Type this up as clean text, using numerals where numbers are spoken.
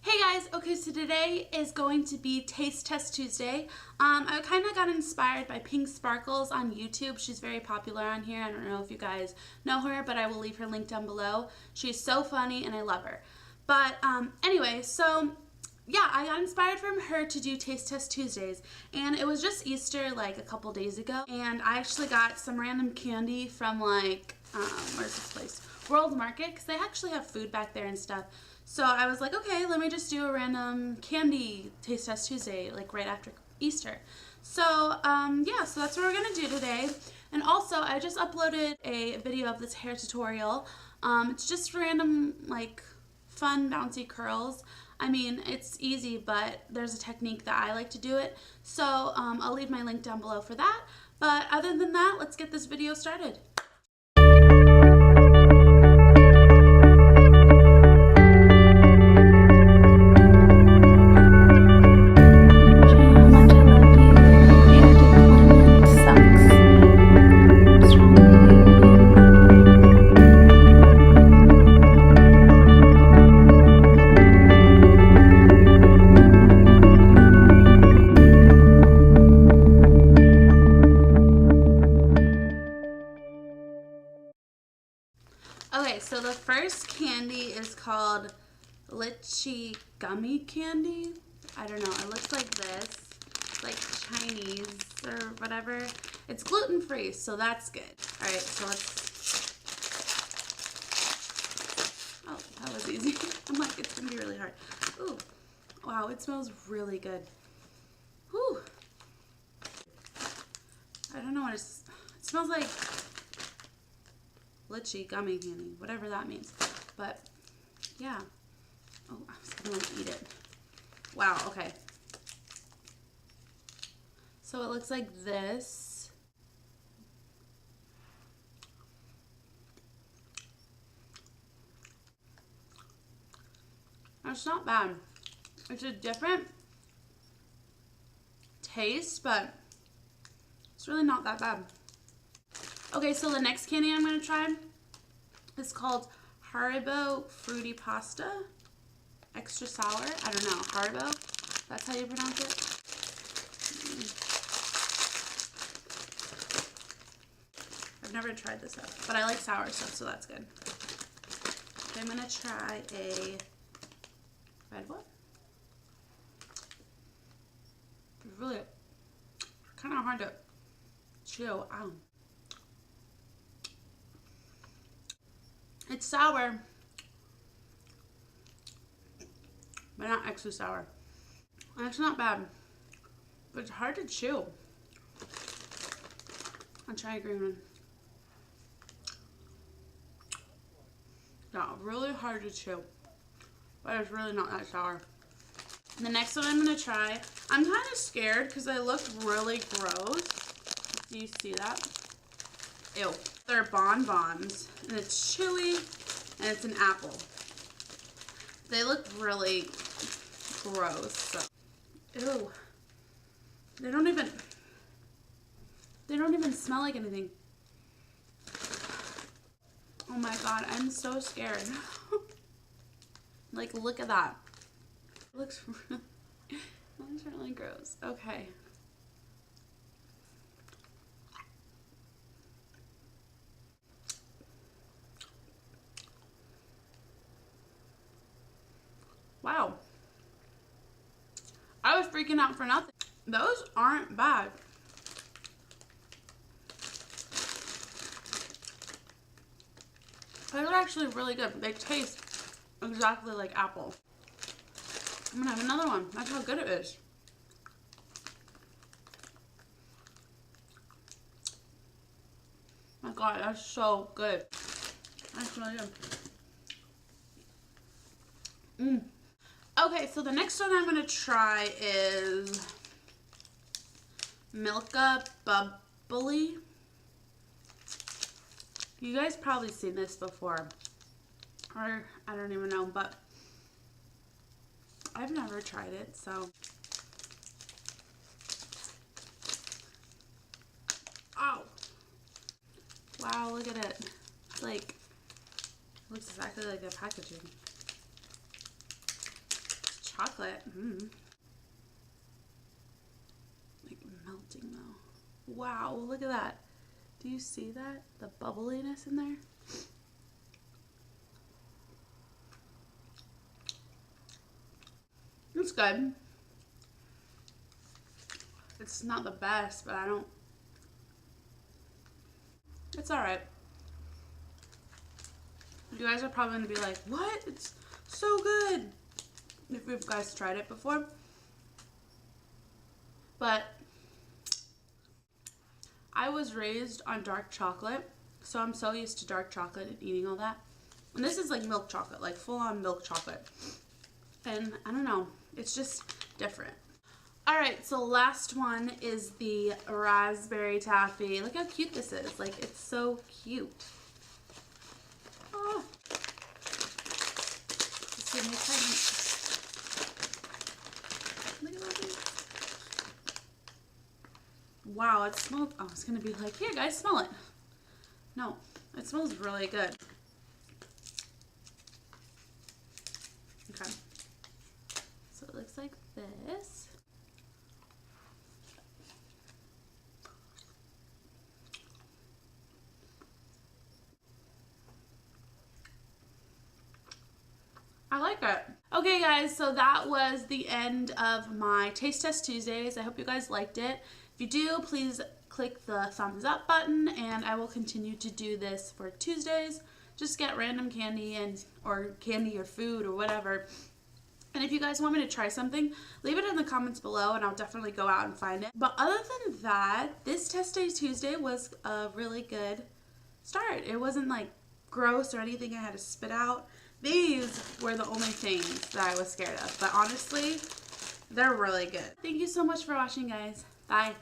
Hey guys, okay, so today is going to be Taste Test Tuesday. I kind of got inspired by Piinksparkels on YouTube. She's very popular on here. I don't know if you guys know her, but I will leave her link down below. She's so funny and I love her. But anyway, so yeah, I got inspired from her to do Taste Test Tuesdays, and it was just Easter like a couple days ago, and I actually got some random candy from like, where's this place? World Market, because they actually have food back there and stuff. So I was like, okay, let me just do a random candy Taste Test Tuesday, like right after Easter. So yeah, so that's what we're gonna do today. And also, I just uploaded a video of this hair tutorial. It's just random, like, fun, bouncy curls. I mean, it's easy, but there's a technique that I like to do it. So I'll leave my link down below for that. But other than that, let's get this video started. Okay, so the first candy is called lychee gummy candy. I don't know, it looks like this. It's like Chinese or whatever. It's gluten-free, so that's good. Alright, so let's... Oh, that was easy. I'm like, it's gonna be really hard. Ooh, wow, it smells really good. Whew. I don't know what it smells like. Lychee gummy candy, whatever that means. But yeah. Oh, I was gonna eat it. Wow, okay. So it looks like this. It's not bad. It's a different taste, but it's really not that bad. Okay, so the next candy I'm going to try is called Haribo Fruity Pasta. Extra sour. I don't know. Haribo? That's how you pronounce it? I've never tried this stuff, but I like sour stuff, so that's good. Okay, I'm going to try a red one. It's really kind of hard to chew. Ow. It's sour, but not extra sour. And it's not bad, but it's hard to chew. I'll try a green one. Yeah, really hard to chew, but it's really not that sour. The next one I'm gonna try, I'm kind of scared because they look really gross. Do you see that? Ew. They're bonbons, and it's chewy, and it's an apple. They look really gross. So. Ew. They don't even smell like anything. Oh my god, I'm so scared. Like, look at that. It looks really gross. Okay. Wow. I was freaking out for nothing. Those aren't bad. Those are actually really good. They taste exactly like apple. I'm gonna have another one. That's how good it is. My god, that's so good. That's really good. Okay, so the next one I'm gonna try is Milka Bubbly. You guys probably seen this before, or I don't even know, but I've never tried it, so. Oh, wow, look at it. It's like, it looks exactly like the packaging. chocolate. Like melting though. Wow, look at that. Do you see that? The bubbliness in there? It's good. It's not the best, but it's alright. You guys are probably going to be like, what? It's so good. If you guys tried it before. But I was raised on dark chocolate, so I'm so used to dark chocolate and eating all that. And this is like milk chocolate, like full on milk chocolate. And I don't know, it's just different. Alright, so last one is the raspberry taffy. Look how cute this is. Like, it's so cute. Oh. Look at all these. Wow, it smells. I was going to be like, here guys, smell it. No, it smells really good. Okay. So it looks like this. I like it. Okay guys, so that was the end of my Taste Test Tuesdays. I hope you guys liked it. If you do, please click the thumbs up button and I will continue to do this for Tuesdays. Just get random candy or candy or food or whatever. And if you guys want me to try something, leave it in the comments below and I'll definitely go out and find it. But other than that, this Test Day Tuesday was a really good start. It wasn't like gross or anything I had to spit out. These were the only things that I was scared of. But honestly, they're really good. Thank you so much for watching, guys. Bye.